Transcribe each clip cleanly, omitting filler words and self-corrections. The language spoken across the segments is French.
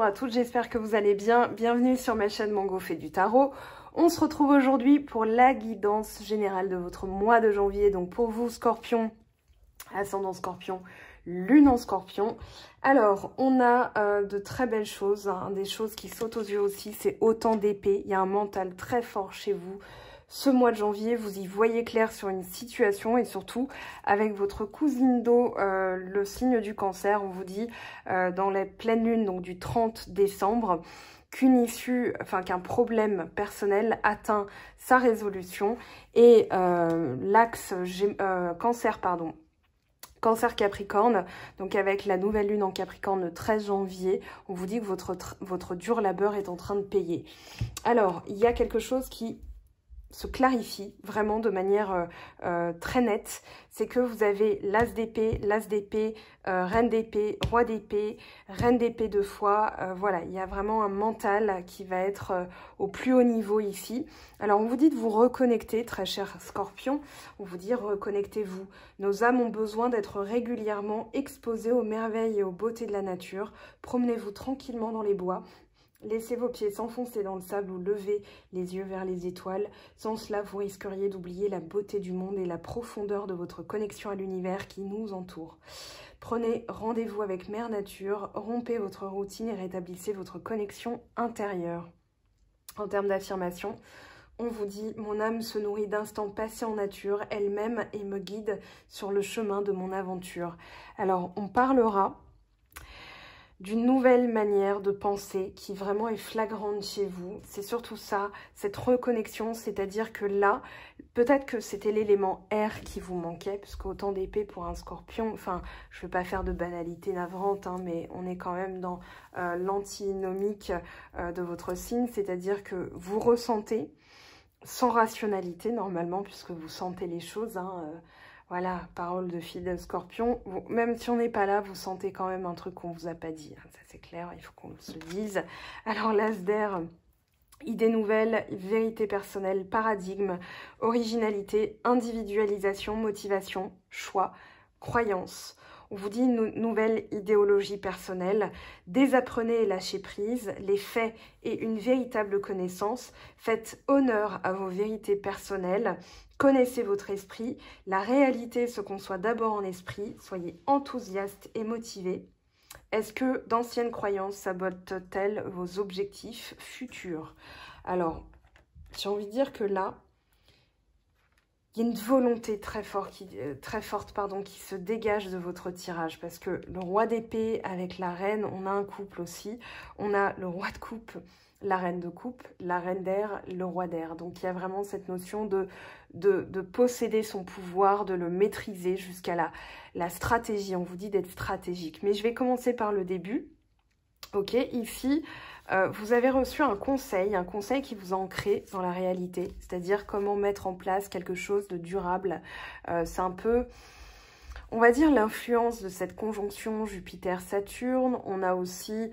à toutes, j'espère que vous allez bien. Bienvenue sur ma chaîne Mango fait du tarot. On se retrouve aujourd'hui pour la guidance générale de votre mois de janvier. Donc pour vous, Scorpion, ascendant Scorpion, lune en Scorpion. Alors, on a de très belles choses, hein, des choses qui sautent aux yeux aussi. C'est autant d'épées. Il y a un mental très fort chez vous. Ce mois de janvier, vous y voyez clair sur une situation et surtout avec votre cousine d'eau, le signe du Cancer, on vous dit dans la pleine lune, donc du 30 décembre, qu'une issue, enfin qu'un problème personnel atteint sa résolution et l'axe Cancer, pardon. Cancer Capricorne, donc avec la nouvelle lune en Capricorne le 13 janvier, on vous dit que votre dur labeur est en train de payer. Alors, il y a quelque chose qui se clarifie vraiment de manière très nette, c'est que vous avez l'as d'épée, reine d'épée, roi d'épée, reine d'épée deux fois, voilà, il y a vraiment un mental qui va être au plus haut niveau ici. Alors on vous dit de vous reconnecter, très cher Scorpion, on vous dit reconnectez-vous. Nos âmes ont besoin d'être régulièrement exposées aux merveilles et aux beautés de la nature. Promenez-vous tranquillement dans les bois. Laissez vos pieds s'enfoncer dans le sable ou levez les yeux vers les étoiles. Sans cela, vous risqueriez d'oublier la beauté du monde et la profondeur de votre connexion à l'univers qui nous entoure. Prenez rendez-vous avec Mère Nature, rompez votre routine et rétablissez votre connexion intérieure. En termes d'affirmation, on vous dit « Mon âme se nourrit d'instants passés en nature, elle-même et me guide sur le chemin de mon aventure. » Alors, on parlera d'une nouvelle manière de penser qui vraiment est flagrante chez vous. C'est surtout ça, cette reconnexion, c'est-à-dire que là, peut-être que c'était l'élément air qui vous manquait, parce qu'autant d'épée pour un Scorpion, enfin, je ne veux pas faire de banalité navrante, hein, mais on est quand même dans l'antinomique de votre signe, c'est-à-dire que vous ressentez, sans rationalité normalement, puisque vous sentez les choses, hein, voilà, parole de fidèle Scorpion. Même si on n'est pas là, vous sentez quand même un truc qu'on ne vous a pas dit. Hein, ça c'est clair, il faut qu'on se le dise. Alors l'as d'air, idée nouvelle, vérité personnelle, paradigme, originalité, individualisation, motivation, choix, croyance. On vous dit une nouvelle idéologie personnelle. Désapprenez et lâchez prise, les faits et une véritable connaissance. Faites honneur à vos vérités personnelles. Connaissez votre esprit. La réalité se conçoit d'abord en esprit. Soyez enthousiaste et motivé. Est-ce que d'anciennes croyances sabotent-elles vos objectifs futurs? Alors, j'ai envie de dire que là, il y a une volonté très forte qui se dégage de votre tirage. Parce que le roi d'épée avec la reine, on a un couple aussi. On a le roi de coupe, la reine de coupe, la reine d'air, le roi d'air. Donc il y a vraiment cette notion de posséder son pouvoir, de le maîtriser jusqu'à la stratégie. On vous dit d'être stratégique. Mais je vais commencer par le début. Ok, ici, vous avez reçu un conseil qui vous a ancré dans la réalité, c'est-à-dire comment mettre en place quelque chose de durable. C'est un peu, on va dire, l'influence de cette conjonction Jupiter-Saturne. On a aussi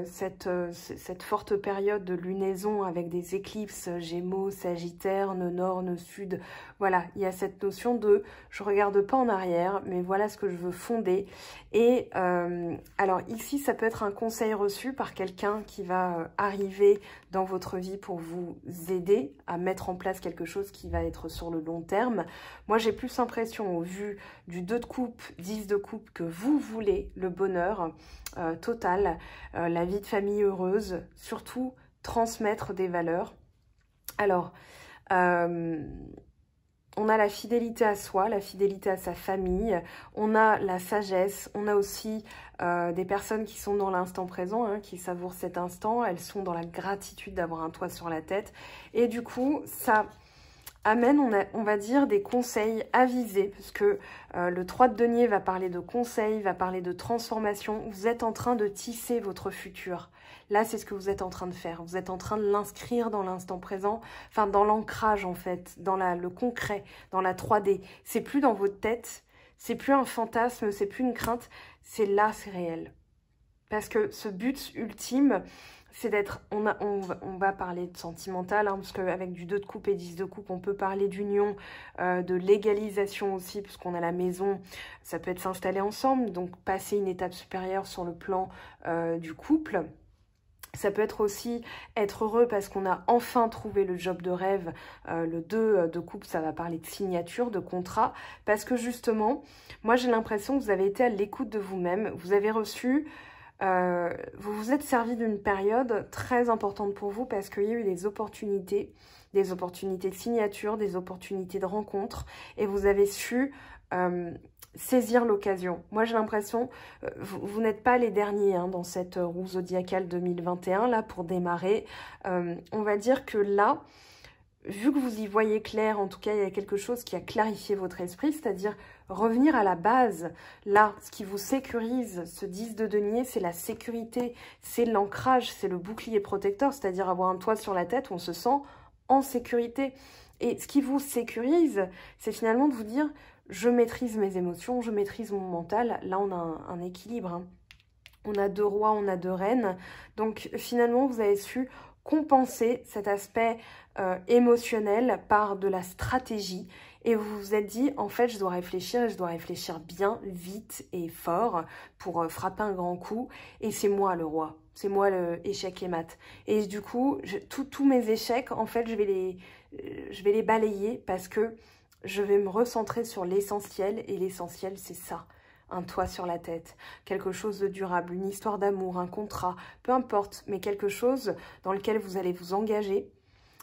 cette forte période de lunaison avec des éclipses Gémeaux, Sagittaire, nœud nord, nœud sud. Voilà, il y a cette notion de je regarde pas en arrière, mais voilà ce que je veux fonder. Et alors ici, ça peut être un conseil reçu par quelqu'un qui va arriver dans votre vie pour vous aider à mettre en place quelque chose qui va être sur le long terme. Moi, j'ai plus l'impression, au vu du 2 de coupe, 10 de coupe, que vous voulez le bonheur total, la vie de famille heureuse, surtout transmettre des valeurs. Alors, on a la fidélité à soi, la fidélité à sa famille, on a la sagesse, on a aussi des personnes qui sont dans l'instant présent, hein, qui savourent cet instant, elles sont dans la gratitude d'avoir un toit sur la tête. Et du coup, ça amène, on va dire, des conseils avisés, parce que le 3 de denier va parler de conseils, va parler de transformation. Vous êtes en train de tisser votre futur. Là, c'est ce que vous êtes en train de faire. Vous êtes en train de l'inscrire dans l'instant présent, enfin dans l'ancrage en fait, dans le concret, dans la 3D. C'est plus dans votre tête, c'est plus un fantasme, c'est plus une crainte, c'est là, c'est réel. Parce que ce but ultime, c'est d'être, on va parler de sentimental, hein, parce qu'avec du 2 de coupe et 10 de coupe, on peut parler d'union, de légalisation aussi, puisqu'on a la maison, ça peut être s'installer ensemble, donc passer une étape supérieure sur le plan du couple. Ça peut être aussi être heureux parce qu'on a enfin trouvé le job de rêve. Le 2 de coupe, ça va parler de signature, de contrat. Parce que justement, moi j'ai l'impression que vous avez été à l'écoute de vous-même. Vous avez reçu, vous vous êtes servi d'une période très importante pour vous parce qu'il y a eu des opportunités de signature, des opportunités de rencontre. Et vous avez su saisir l'occasion. Moi, j'ai l'impression, vous n'êtes pas les derniers hein, dans cette roue zodiacale 2021, là, pour démarrer. On va dire que là, vu que vous y voyez clair, en tout cas, il y a quelque chose qui a clarifié votre esprit, c'est-à-dire revenir à la base. Là, ce qui vous sécurise, ce 10 de denier, c'est la sécurité, c'est l'ancrage, c'est le bouclier protecteur, c'est-à-dire avoir un toit sur la tête où on se sent en sécurité. Et ce qui vous sécurise, c'est finalement de vous dire... Je maîtrise mes émotions, je maîtrise mon mental. Là, on a un équilibre. Hein. On a 2 rois, on a 2 reines. Donc, finalement, vous avez su compenser cet aspect émotionnel par de la stratégie. Et vous vous êtes dit, en fait, je dois réfléchir et je dois réfléchir bien, vite et fort pour frapper un grand coup. Et c'est moi le roi. C'est moi le échec et mat. Et du coup, tous mes échecs, en fait, je vais les balayer parce que je vais me recentrer sur l'essentiel, et l'essentiel, c'est ça. Un toit sur la tête, quelque chose de durable, une histoire d'amour, un contrat, peu importe, mais quelque chose dans lequel vous allez vous engager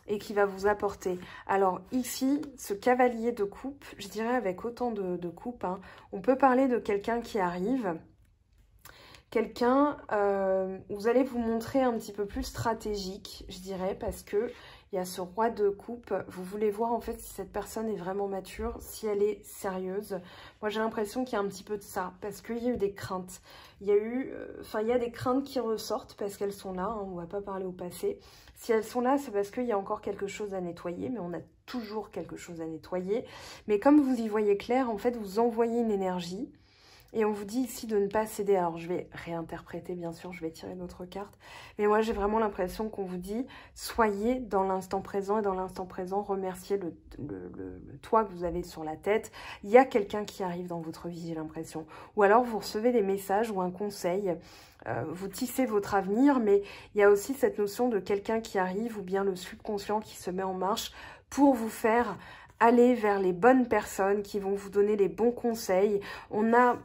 et qui va vous apporter. Alors ici, ce cavalier de coupe, je dirais avec autant de coupe, hein, on peut parler de quelqu'un qui arrive, quelqu'un où vous allez vous montrer un petit peu plus stratégique, je dirais, parce que il y a ce roi de coupe. Vous voulez voir en fait si cette personne est vraiment mature, si elle est sérieuse. Moi, j'ai l'impression qu'il y a un petit peu de ça, parce qu'il y a eu des craintes. Il y a eu, il y a des craintes qui ressortent parce qu'elles sont là. Hein, on ne va pas parler au passé. Si elles sont là, c'est parce qu'il y a encore quelque chose à nettoyer, mais on a toujours quelque chose à nettoyer. Mais comme vous y voyez clair, en fait, vous envoyez une énergie. Et on vous dit ici de ne pas céder. Alors, je vais réinterpréter, bien sûr, je vais tirer d'autres cartes. Mais moi, j'ai vraiment l'impression qu'on vous dit, soyez dans l'instant présent. Et dans l'instant présent, remerciez le toit que vous avez sur la tête. Il y a quelqu'un qui arrive dans votre vie, j'ai l'impression. Ou alors, vous recevez des messages ou un conseil. Vous tissez votre avenir, mais il y a aussi cette notion de quelqu'un qui arrive ou bien le subconscient qui se met en marche pour vous faire aller vers les bonnes personnes qui vont vous donner les bons conseils. On a...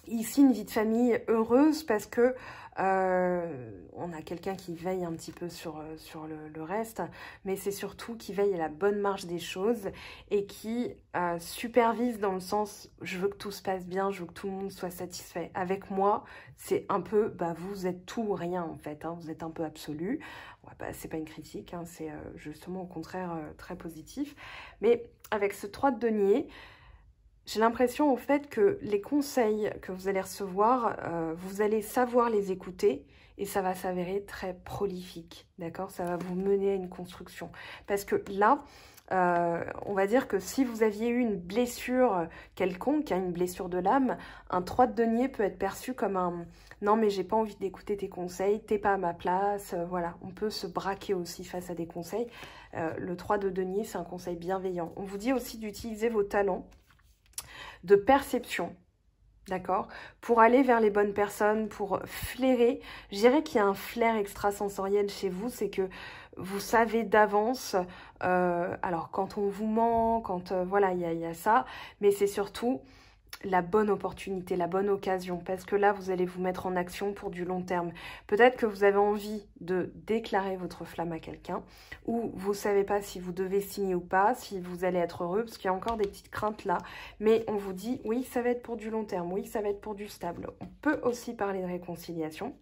ici, une vie de famille heureuse parce que on a quelqu'un qui veille un petit peu sur le reste, mais c'est surtout qui veille à la bonne marche des choses et qui supervise dans le sens je veux que tout se passe bien, je veux que tout le monde soit satisfait. Avec moi, c'est un peu, vous êtes tout ou rien en fait, hein, vous êtes un peu absolu. Ouais, c'est pas une critique, hein, c'est justement au contraire très positif. Mais avec ce 3 de denier, j'ai l'impression au fait que les conseils que vous allez recevoir, vous allez savoir les écouter et ça va s'avérer très prolifique, d'accord? Ça va vous mener à une construction. Parce que là, on va dire que si vous aviez eu une blessure quelconque, une blessure de l'âme, un 3 de denier peut être perçu comme un « non mais j'ai pas envie d'écouter tes conseils, t'es pas à ma place », voilà, on peut se braquer aussi face à des conseils. Le 3 de denier, c'est un conseil bienveillant. On vous dit aussi d'utiliser vos talents de perception, d'accord, pour aller vers les bonnes personnes, pour flairer. Je dirais qu'il y a un flair extrasensoriel chez vous, c'est que vous savez d'avance, alors quand on vous ment, quand voilà, il y a ça, mais c'est surtout la bonne opportunité, la bonne occasion, parce que là, vous allez vous mettre en action pour du long terme. Peut-être que vous avez envie de déclarer votre flamme à quelqu'un, ou vous ne savez pas si vous devez signer ou pas, si vous allez être heureux, parce qu'il y a encore des petites craintes là, mais on vous dit, oui, ça va être pour du long terme, oui, ça va être pour du stable. On peut aussi parler de réconciliation.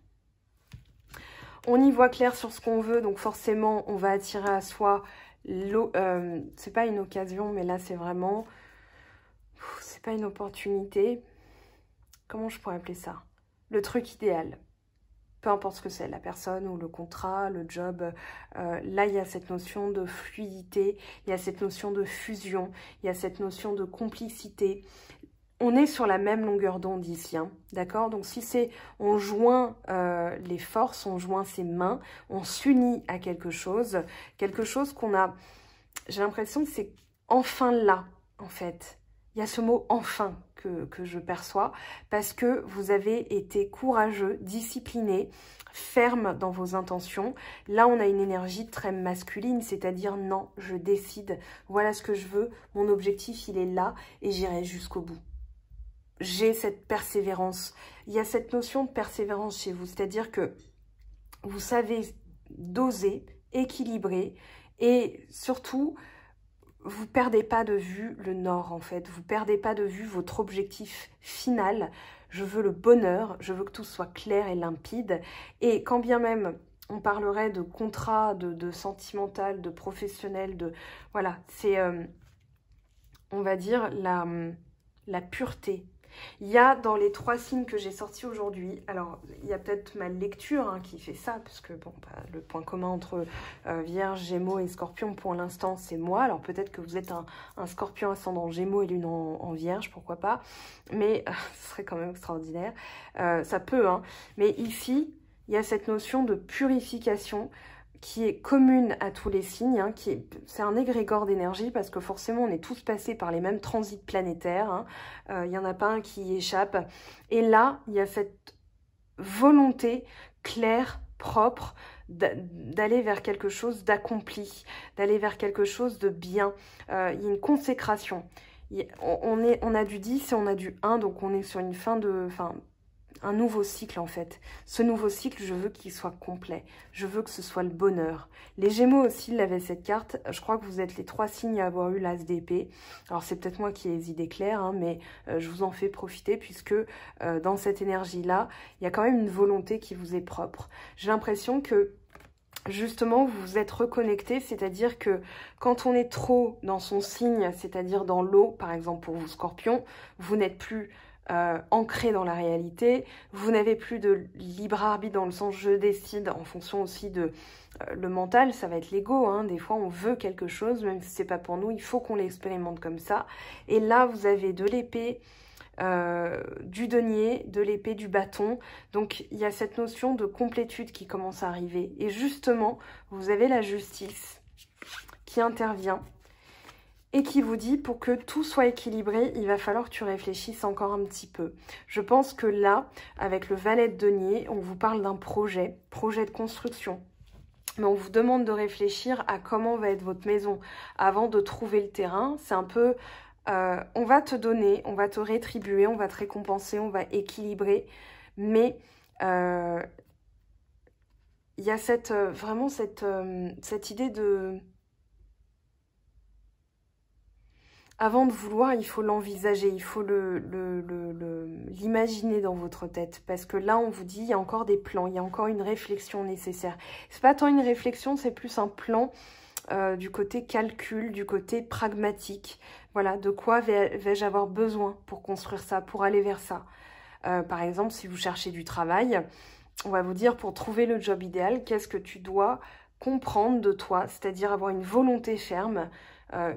On y voit clair sur ce qu'on veut, donc forcément, on va attirer à soi, c'est pas une occasion, mais là, c'est vraiment... c'est pas une opportunité, comment je pourrais appeler ça? Le truc idéal, peu importe ce que c'est, la personne ou le contrat, le job, là il y a cette notion de fluidité, il y a cette notion de fusion, il y a cette notion de complicité. On est sur la même longueur d'onde ici, hein, d'accord? Donc si c'est, on joint les forces, on joint ses mains, on s'unit à quelque chose qu'on a, j'ai l'impression que c'est enfin là, en fait. il y a ce mot « enfin » que je perçois, parce que vous avez été courageux, discipliné, ferme dans vos intentions. Là, on a une énergie très masculine, c'est-à-dire non, je décide, voilà ce que je veux, mon objectif, il est là et j'irai jusqu'au bout. J'ai cette persévérance. Il y a cette notion de persévérance chez vous, c'est-à-dire que vous savez doser, équilibrer et surtout, vous perdez pas de vue le nord en fait, vous perdez pas de vue votre objectif final. Je veux le bonheur, je veux que tout soit clair et limpide. Et quand bien même on parlerait de contrat, de sentimental, de professionnel, de voilà, c'est on va dire la pureté. Il y a dans les 3 signes que j'ai sortis aujourd'hui, alors il y a peut-être ma lecture hein, qui fait ça, parce que bon, bah, le point commun entre Vierge, Gémeaux et Scorpion pour l'instant c'est moi, alors peut-être que vous êtes un Scorpion ascendant Gémeaux et Lune en Vierge, pourquoi pas, mais ce serait quand même extraordinaire, ça peut, hein, mais ici il y a cette notion de purification qui est commune à tous les signes, hein, c'est un égrégore d'énergie parce que forcément on est tous passés par les mêmes transits planétaires, hein, n'y en a pas un qui y échappe. Et là, il y a cette volonté claire, propre, d'aller vers quelque chose d'accompli, d'aller vers quelque chose de bien. Il y a une consécration. On a du 10 et on a du 1, donc on est sur une fin de... un nouveau cycle en fait. Ce nouveau cycle, je veux qu'il soit complet. Je veux que ce soit le bonheur. Les Gémeaux aussi, ils avaient cette carte. Je crois que vous êtes les 3 signes à avoir eu l'As d'épée. Alors c'est peut-être moi qui ai les idées claires, hein, mais je vous en fais profiter puisque dans cette énergie-là, il y a quand même une volonté qui vous est propre. J'ai l'impression que justement, vous vous êtes reconnecté, c'est-à-dire que quand on est trop dans son signe, c'est-à-dire dans l'eau, par exemple pour vous Scorpion, vous n'êtes plus... ancré dans la réalité, vous n'avez plus de libre arbitre dans le sens je décide en fonction aussi de le mental, ça va être l'ego, hein. Des fois on veut quelque chose, même si c'est pas pour nous, il faut qu'on l'expérimente comme ça, et là vous avez de l'épée, du denier, de l'épée, du bâton, donc il y a cette notion de complétude qui commence à arriver, et justement vous avez la justice qui intervient, et qui vous dit pour que tout soit équilibré, il va falloir que tu réfléchisses encore un petit peu. Je pense que là, avec le valet de denier, on vous parle d'un projet de construction. Mais on vous demande de réfléchir à comment va être votre maison avant de trouver le terrain. C'est un peu, on va te donner, on va te rétribuer, on va te récompenser, on va équilibrer. Mais il y a vraiment cette idée de... Avant de vouloir, il faut l'envisager, il faut l'imaginer dans votre tête. Parce que là, on vous dit, il y a encore des plans, il y a encore une réflexion nécessaire. C'est pas tant une réflexion, c'est plus un plan du côté calcul, du côté pragmatique. Voilà, de quoi vais-je avoir besoin pour construire ça, pour aller vers ça. Par exemple, si vous cherchez du travail, on va vous dire, pour trouver le job idéal, qu'est-ce que tu dois comprendre de toi, c'est-à-dire avoir une volonté ferme,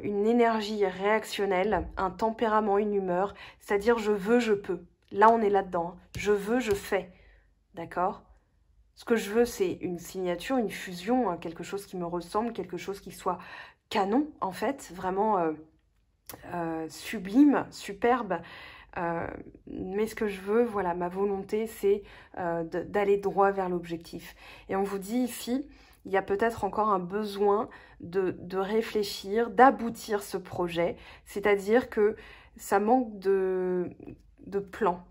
une énergie réactionnelle, un tempérament, une humeur, c'est-à-dire je veux, je peux. Là, on est là-dedans. Je veux, je fais. D'accord? Ce que je veux, c'est une signature, une fusion, hein, quelque chose qui me ressemble, quelque chose qui soit canon, en fait, vraiment sublime, superbe. Mais ce que je veux, voilà, ma volonté, c'est d'aller droit vers l'objectif. Et on vous dit ici... il y a peut-être encore un besoin de réfléchir, d'aboutir ce projet. C'est-à-dire que ça manque de plan.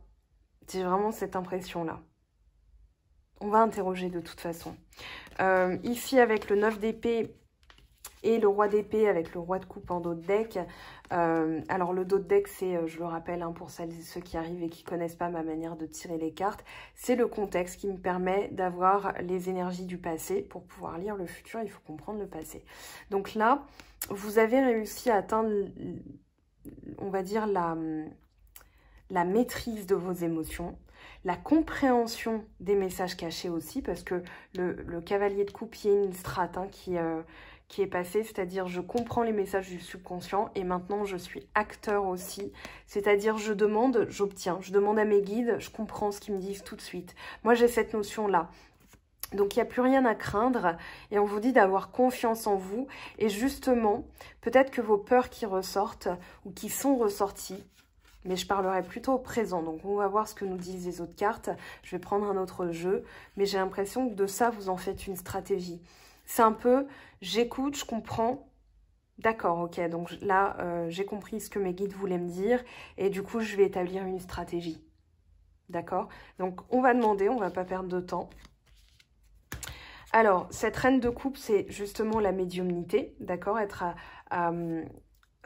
J'ai vraiment cette impression-là. On va interroger de toute façon. Ici, avec le 9 d'épée et le roi d'épée avec le roi de coupe en dos de deck. Alors le dos de deck, c'est, je le rappelle, hein, pour celles et ceux qui arrivent et qui ne connaissent pas ma manière de tirer les cartes, c'est le contexte qui me permet d'avoir les énergies du passé. Pour pouvoir lire le futur, il faut comprendre le passé. Donc là, vous avez réussi à atteindre, on va dire, la maîtrise de vos émotions, la compréhension des messages cachés aussi, parce que le cavalier de coupe, il y a une strate hein, qui est passée, c'est-à-dire je comprends les messages du subconscient et maintenant je suis acteur aussi, c'est-à-dire je demande, j'obtiens, je demande à mes guides, je comprends ce qu'ils me disent tout de suite. Moi j'ai cette notion-là. Donc, il n'y a plus rien à craindre et on vous dit d'avoir confiance en vous. Et justement, peut-être que vos peurs qui ressortent ou qui sont ressorties, mais je parlerai plutôt au présent. Donc, on va voir ce que nous disent les autres cartes. Je vais prendre un autre jeu, mais j'ai l'impression que de ça, vous en faites une stratégie. C'est un peu, j'écoute, je comprends. D'accord, ok. Donc là, j'ai compris ce que mes guides voulaient me dire et du coup, je vais établir une stratégie. D'accord? Donc, on va demander, on ne va pas perdre de temps. Alors, cette reine de coupe, c'est justement la médiumnité, d'accord?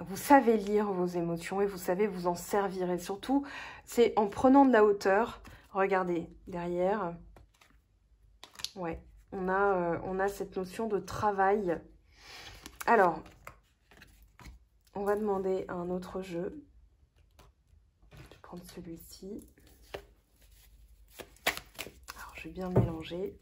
Vous savez lire vos émotions et vous savez vous en servir. Et surtout, c'est en prenant de la hauteur. Regardez, derrière, ouais, on a cette notion de travail. Alors, on va demander un autre jeu. Je vais prendre celui-ci. Alors, je vais bien mélanger.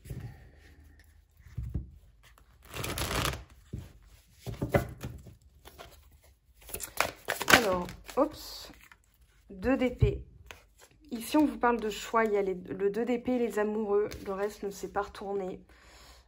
Alors, oups, 2 d'épée. Ici, on vous parle de choix. Il y a le 2 d'épée, les amoureux. Le reste ne s'est pas retourné.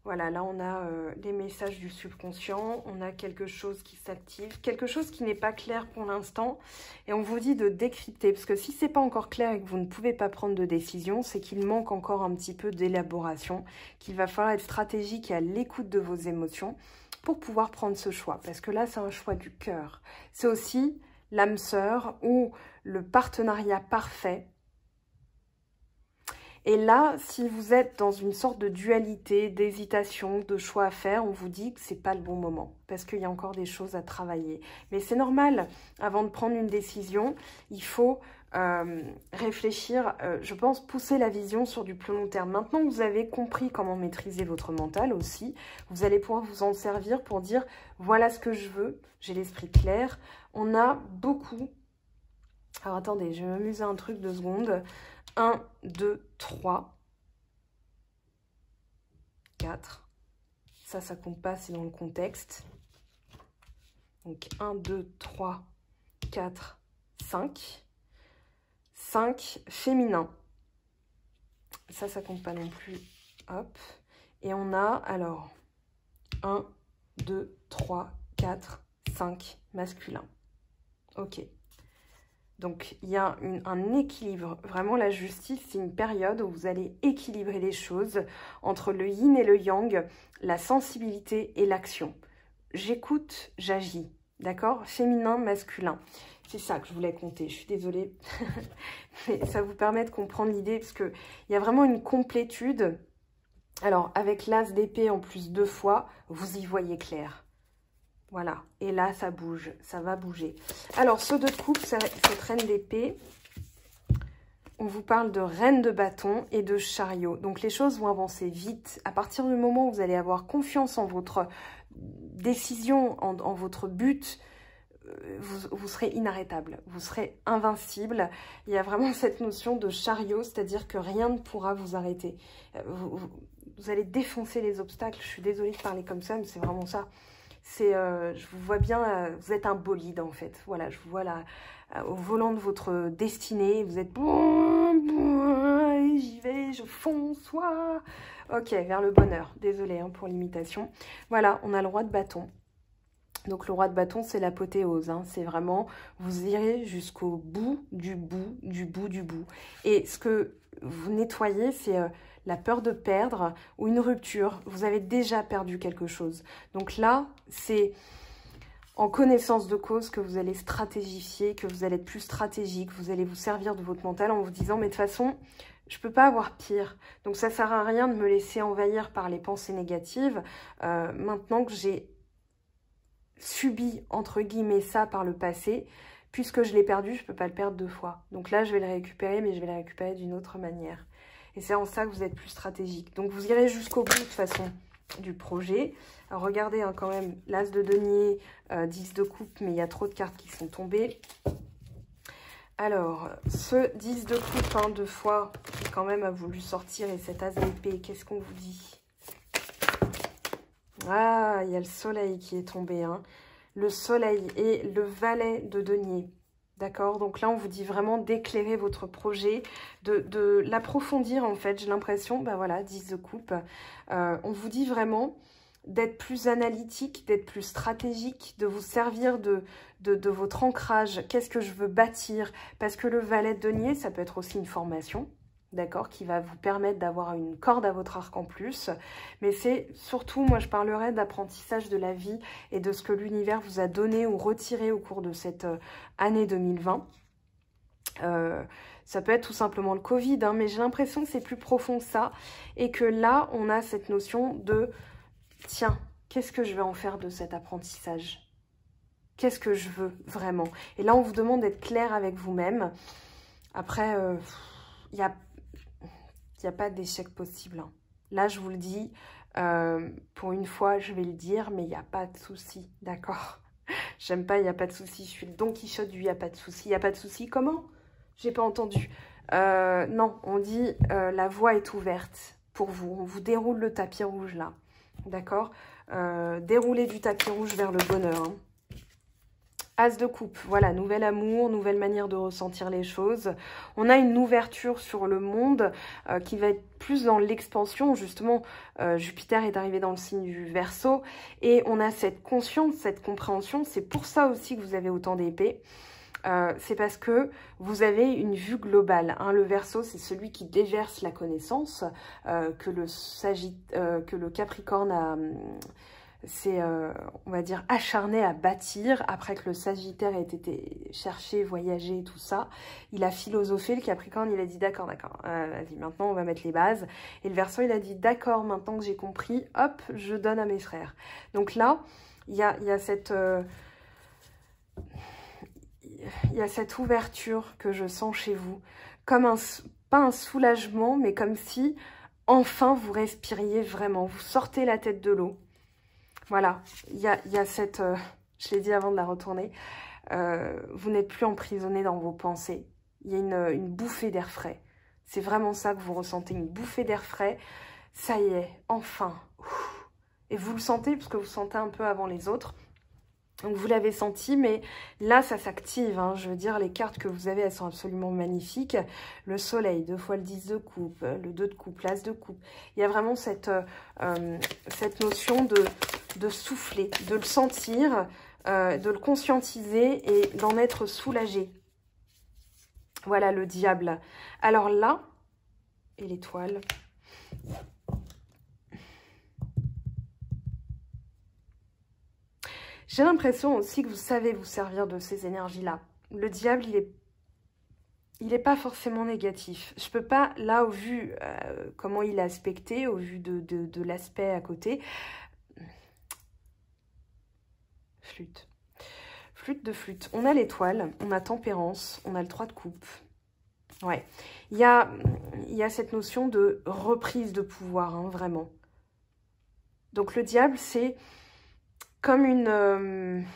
Voilà, là, on a les messages du subconscient. On a quelque chose qui s'active. Quelque chose qui n'est pas clair pour l'instant. Et on vous dit de décrypter. Parce que si ce n'est pas encore clair et que vous ne pouvez pas prendre de décision, c'est qu'il manque encore un petit peu d'élaboration. Qu'il va falloir être stratégique et à l'écoute de vos émotions pour pouvoir prendre ce choix. Parce que là, c'est un choix du cœur. C'est aussi l'âme sœur ou le partenariat parfait. Et là, si vous êtes dans une sorte de dualité, d'hésitation, de choix à faire, on vous dit que c'est pas le bon moment parce qu'il y a encore des choses à travailler. Mais c'est normal, avant de prendre une décision, il faut réfléchir, je pense, pousser la vision sur du plus long terme. Maintenant que vous avez compris comment maîtriser votre mental aussi, vous allez pouvoir vous en servir pour dire, voilà ce que je veux, j'ai l'esprit clair. On a beaucoup... Alors attendez, je vais m'amuser un truc 2 secondes. 1, 2, 3, 4. Ça compte pas, c'est dans le contexte. Donc 1, 2, 3, 4, 5. 5 féminin. Ça compte pas non plus. Hop. Et on a alors 1, 2, 3, 4, 5 masculin. Ok. Donc, il y a un équilibre. Vraiment, la justice, c'est une période où vous allez équilibrer les choses entre le yin et le yang, la sensibilité et l'action. J'écoute, j'agis. D'accord? Féminin, masculin. C'est ça que je voulais compter. Je suis désolée. Mais ça vous permet de comprendre l'idée parce qu'il y a vraiment une complétude. Alors, avec l'as d'épée en plus 2 fois, vous y voyez clair. Voilà, et là, ça bouge, ça va bouger. Alors, ce 2 de coupe, cette reine d'épée, on vous parle de reine de bâton et de chariot. Donc, les choses vont avancer vite. À partir du moment où vous allez avoir confiance en votre décision, en votre but, vous serez inarrêtable, vous serez invincible. Il y a vraiment cette notion de chariot, c'est-à-dire que rien ne pourra vous arrêter. Vous allez défoncer les obstacles. Je suis désolée de parler comme ça, mais c'est vraiment ça. Je vous vois bien, vous êtes un bolide en fait. Voilà, je vous vois là au volant de votre destinée. Vous êtes j'y vais, je fonce, ouais. Ok, vers le bonheur. Désolée hein, pour l'imitation. Voilà, on a le roi de bâton. Donc le roi de bâton, c'est l'apothéose. Hein. C'est vraiment, vous irez jusqu'au bout du bout, du bout, du bout. Et ce que vous nettoyez, c'est la peur de perdre ou une rupture. Vous avez déjà perdu quelque chose. Donc là, c'est en connaissance de cause que vous allez stratégifier, que vous allez être plus stratégique, vous allez vous servir de votre mental en vous disant, mais de toute façon, je ne peux pas avoir pire. Donc ça ne sert à rien de me laisser envahir par les pensées négatives. Maintenant que j'ai subi, entre guillemets, ça par le passé, puisque je l'ai perdu, je ne peux pas le perdre 2 fois. Donc là, je vais le récupérer, mais je vais le récupérer d'une autre manière. Et c'est en ça que vous êtes plus stratégique. Donc vous irez jusqu'au bout, de toute façon, du projet. Alors regardez hein, quand même, l'as de denier, 10 de coupe, mais il y a trop de cartes qui sont tombées. Alors, ce 10 de coupe, hein, 2 fois, qui quand même a voulu sortir, et cet as d'épée, qu'est-ce qu'on vous dit? Ah, il y a le soleil qui est tombé. Hein. Le soleil et le valet de denier. D'accord? Donc là, on vous dit vraiment d'éclairer votre projet, de l'approfondir en fait. J'ai l'impression, ben voilà, 10 de coupe. On vous dit vraiment d'être plus analytique, d'être plus stratégique, de vous servir de votre ancrage. Qu'est-ce que je veux bâtir? Parce que le valet de denier, ça peut être aussi une formation, d'accord, qui va vous permettre d'avoir une corde à votre arc en plus. Mais c'est surtout, moi je parlerai d'apprentissage de la vie et de ce que l'univers vous a donné ou retiré au cours de cette année 2020. Ça peut être tout simplement le Covid, hein, mais j'ai l'impression que c'est plus profond que ça. Et que là, on a cette notion de, tiens, qu'est-ce que je vais en faire de cet apprentissage? Qu'est-ce que je veux vraiment? Et là, on vous demande d'être clair avec vous-même. Après, il n'y a pas d'échec possible. Hein. Là, je vous le dis, pour une fois, je vais le dire, mais il n'y a pas de souci, d'accord? J'aime pas, il n'y a pas de souci. Je suis le Don Quichotte du il n'y a pas de souci. Il n'y a pas de souci, comment? J'ai pas entendu. Non, on dit la voie est ouverte pour vous. On vous déroule le tapis rouge, là, d'accord? Déroulez du tapis rouge vers le bonheur, hein. As de coupe, voilà, nouvel amour, nouvelle manière de ressentir les choses. On a une ouverture sur le monde qui va être plus dans l'expansion. Justement, Jupiter est arrivé dans le signe du Verseau. Et on a cette conscience, cette compréhension. C'est pour ça aussi que vous avez autant d'épées. C'est parce que vous avez une vue globale. Hein. Le Verseau, c'est celui qui déverse la connaissance que le Capricorne a... c'est, on va dire, acharné à bâtir, après que le Sagittaire ait été cherché, voyagé, tout ça. Il a philosophé, le Capricorne, il a dit, d'accord, vas-y, maintenant on va mettre les bases. Et le Verseau, il a dit, d'accord, maintenant que j'ai compris, hop, je donne à mes frères. Donc là, il y a cette ouverture que je sens chez vous, comme pas un soulagement, mais comme si, enfin, vous respiriez vraiment, vous sortez la tête de l'eau. Voilà, il y a cette... je l'ai dit avant de la retourner. Vous n'êtes plus emprisonné dans vos pensées. Il y a une bouffée d'air frais. C'est vraiment ça que vous ressentez, une bouffée d'air frais. Ça y est, enfin. Et vous le sentez, parce que vous sentez un peu avant les autres. Donc vous l'avez senti, mais là ça s'active, hein. Je veux dire, les cartes que vous avez, elles sont absolument magnifiques. Le soleil, 2 fois le 10 de coupe, le 2 de coupe, l'as de coupe. Il y a vraiment cette notion de souffler, de le sentir, de le conscientiser et d'en être soulagé. Voilà le diable. Alors là, et l'étoile... J'ai l'impression aussi que vous savez vous servir de ces énergies-là. Le diable, il est pas forcément négatif. Je peux pas, là, au vu comment il est aspecté, au vu de l'aspect à côté. Flûte. Flûte de flûte. On a l'étoile, on a tempérance, on a le 3 de coupe. Ouais. Il y a cette notion de reprise de pouvoir, hein, vraiment. Donc le diable, c'est... comme une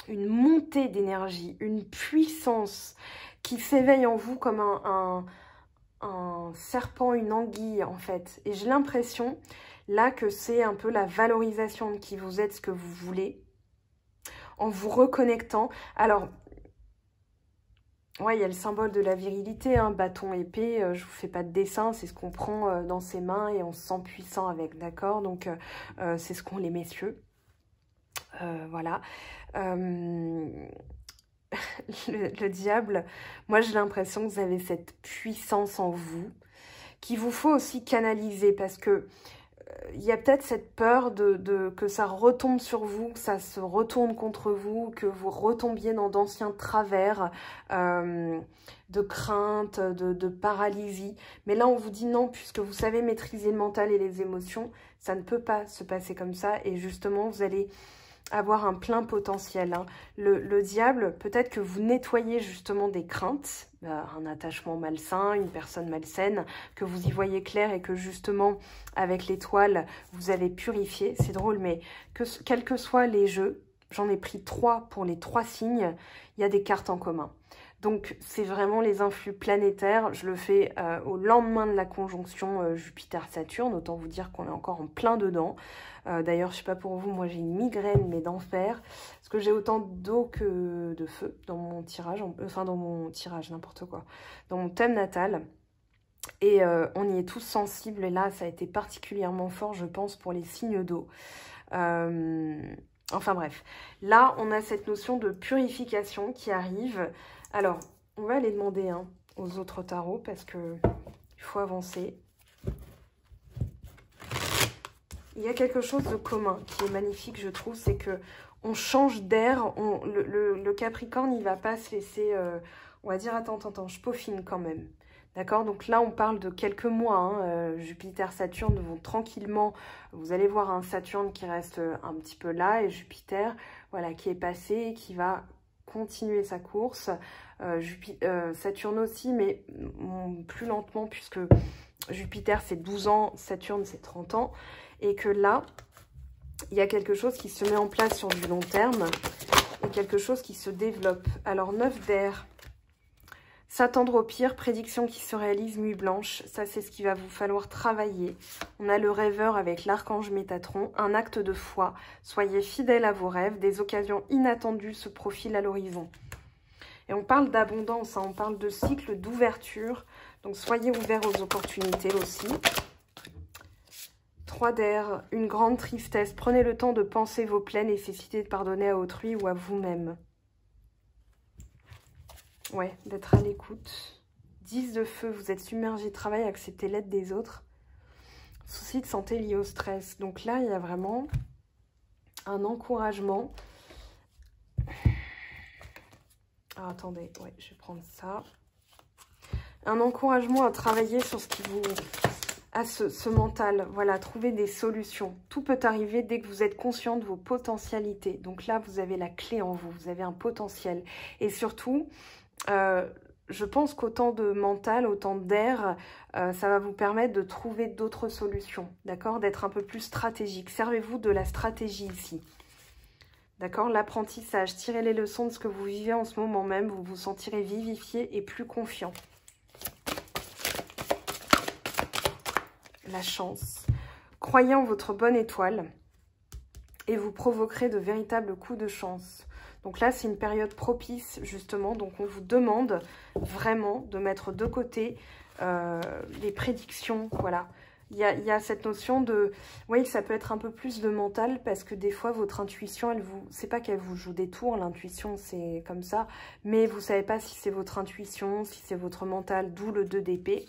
montée d'énergie, une puissance qui s'éveille en vous comme un serpent, une anguille en fait. Et j'ai l'impression là que c'est un peu la valorisation de qui vous êtes, ce que vous voulez, en vous reconnectant. Alors, ouais, il y a le symbole de la virilité, hein, bâton, épée, je vous fais pas de dessin, c'est ce qu'on prend dans ses mains et on se sent puissant avec, d'accord? Donc, c'est ce qu'ont les messieurs. Voilà. Le diable, moi j'ai l'impression que vous avez cette puissance en vous, qu'il vous faut aussi canaliser, parce que il y a peut-être cette peur que ça retombe sur vous, que ça se retourne contre vous, que vous retombiez dans d'anciens travers de crainte, de paralysie. Mais là, on vous dit non, puisque vous savez maîtriser le mental et les émotions, ça ne peut pas se passer comme ça. Et justement, vous allez avoir un plein potentiel, hein. Le diable, peut-être que vous nettoyez justement des craintes, un attachement malsain, une personne malsaine, que vous y voyez clair et que justement, avec l'étoile, vous avez purifié. C'est drôle, mais quels que soient les jeux, j'en ai pris 3 pour les 3 signes, il y a des cartes en commun. Donc, c'est vraiment les influx planétaires. Je le fais au lendemain de la conjonction Jupiter-Saturne. Autant vous dire qu'on est encore en plein dedans. D'ailleurs, je ne sais pas pour vous, moi j'ai une migraine, mais d'enfer. Parce que j'ai autant d'eau que de feu dans mon tirage. Enfin, dans mon tirage, n'importe quoi. Dans mon thème natal. Et on y est tous sensibles. Et là, ça a été particulièrement fort, je pense, pour les signes d'eau. Enfin bref. Là, on a cette notion de purification qui arrive. Alors, on va aller demander aux autres tarots parce que il faut avancer. Il y a quelque chose de commun qui est magnifique, je trouve, c'est que on change d'air. Le Capricorne, il va pas se laisser, on va dire, attends, je peaufine quand même. D'accord? Donc là, on parle de quelques mois. Jupiter, Saturne vont tranquillement. Vous allez voir un Saturne qui reste un petit peu là et Jupiter, voilà, qui est passé et qui va continuer sa course. Saturne aussi, mais plus lentement puisque Jupiter c'est 12 ans, Saturne c'est 30 ans. Et que là, il y a quelque chose qui se met en place sur du long terme et quelque chose qui se développe. Alors 9 d'air, s'attendre au pire, prédiction qui se réalise, nuit blanche. Ça, c'est ce qu'il va vous falloir travailler. On a le rêveur avec l'archange Métatron, un acte de foi. Soyez fidèles à vos rêves, des occasions inattendues se profilent à l'horizon. Et on parle d'abondance, on parle de cycle d'ouverture. Donc, soyez ouverts aux opportunités aussi. 3 d'air, une grande tristesse. Prenez le temps de penser vos plaies, nécessité de pardonner à autrui ou à vous-même. Ouais, d'être à l'écoute. 10 de feu, vous êtes submergé de travail, acceptez l'aide des autres. Soucis de santé liés au stress. Donc là, il y a vraiment un encouragement. Ah, attendez, ouais, je vais prendre ça. Un encouragement à travailler sur ce qui vous... à ce mental, voilà, trouver des solutions. Tout peut arriver dès que vous êtes conscient de vos potentialités. Donc là, vous avez la clé en vous, vous avez un potentiel. Et surtout, je pense qu'autant de mental, autant d'air, ça va vous permettre de trouver d'autres solutions, d'accord? D'être un peu plus stratégique. Servez-vous de la stratégie ici. D'accord? L'apprentissage, tirez les leçons de ce que vous vivez en ce moment même, vous vous sentirez vivifié et plus confiant. La chance. Croyez en votre bonne étoile et vous provoquerez de véritables coups de chance. Donc là, c'est une période propice, justement. Donc, on vous demande vraiment de mettre de côté les prédictions. Voilà. Il y a cette notion de... Oui, ça peut être un peu plus de mental parce que des fois, votre intuition, elle vous... C'est pas qu'elle vous joue des tours, l'intuition, c'est comme ça. Mais vous savez pas si c'est votre intuition, si c'est votre mental, d'où le 2 d'épée.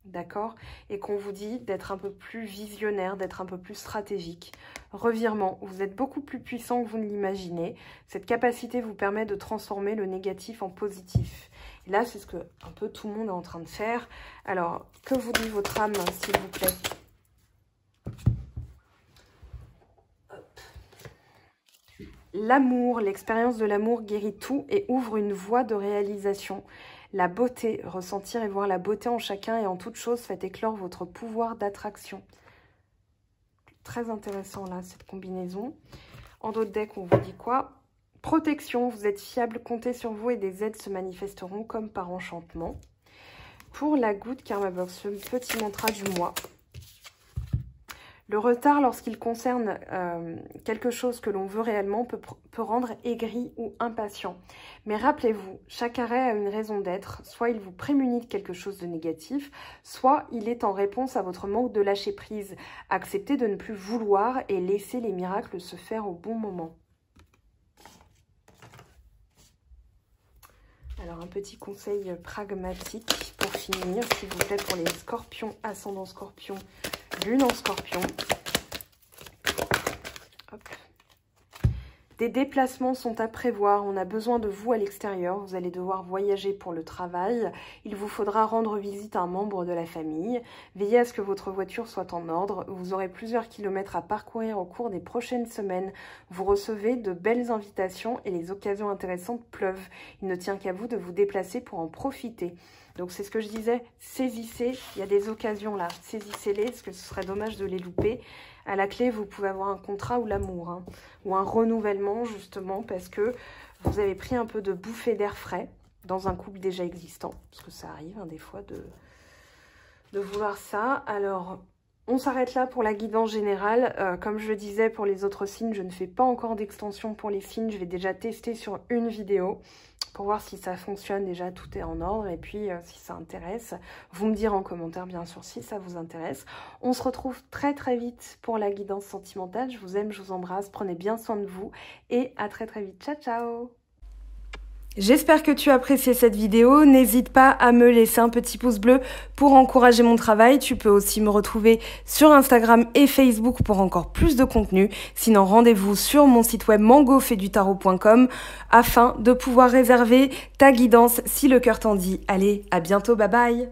D'accord? Et qu'on vous dit d'être un peu plus visionnaire, d'être un peu plus stratégique. Revirement, vous êtes beaucoup plus puissant que vous ne l'imaginez. Cette capacité vous permet de transformer le négatif en positif. Et là, c'est ce que un peu tout le monde est en train de faire. Alors, que vous dit votre âme, s'il vous plaît? L'amour, l'expérience de l'amour guérit tout et ouvre une voie de réalisation. La beauté, ressentir et voir la beauté en chacun et en toute chose, faites éclore votre pouvoir d'attraction. Très intéressant là, cette combinaison. En d'autres decks, on vous dit quoi? Protection, vous êtes fiable, comptez sur vous et des aides se manifesteront comme par enchantement. Pour la goutte Karma Box, le petit mantra du mois. Le retard lorsqu'il concerne quelque chose que l'on veut réellement peut rendre aigri ou impatient. Mais rappelez-vous, chaque arrêt a une raison d'être. Soit il vous prémunit de quelque chose de négatif, soit il est en réponse à votre manque de lâcher prise. Acceptez de ne plus vouloir et laissez les miracles se faire au bon moment. Alors un petit conseil pragmatique pour finir, s'il vous plaît, pour les scorpions, ascendant scorpion, lune en scorpion. Hop. Des déplacements sont à prévoir. On a besoin de vous à l'extérieur. Vous allez devoir voyager pour le travail. Il vous faudra rendre visite à un membre de la famille. Veillez à ce que votre voiture soit en ordre. Vous aurez plusieurs kilomètres à parcourir au cours des prochaines semaines. Vous recevez de belles invitations et les occasions intéressantes pleuvent. Il ne tient qu'à vous de vous déplacer pour en profiter. Donc c'est ce que je disais, saisissez, il y a des occasions là, saisissez-les, parce que ce serait dommage de les louper. À la clé, vous pouvez avoir un contrat ou l'amour, hein, ou un renouvellement justement, parce que vous avez pris un peu de bouffée d'air frais dans un couple déjà existant, parce que ça arrive hein, des fois de vouloir ça. Alors, on s'arrête là pour la guidance générale. Comme je le disais, pour les autres signes, je ne fais pas encore d'extension pour les signes. Je vais déjà tester sur une vidéo pour voir si ça fonctionne. Déjà, tout est en ordre. Et puis, si ça intéresse, vous me direz en commentaire, bien sûr, si ça vous intéresse. On se retrouve très, très vite pour la guidance sentimentale. Je vous aime, je vous embrasse. Prenez bien soin de vous. Et à très, très vite. Ciao, ciao! J'espère que tu as apprécié cette vidéo. N'hésite pas à me laisser un petit pouce bleu pour encourager mon travail. Tu peux aussi me retrouver sur Instagram et Facebook pour encore plus de contenu. Sinon, rendez-vous sur mon site web mangofaidutarot.com afin de pouvoir réserver ta guidance si le cœur t'en dit. Allez, à bientôt, bye bye!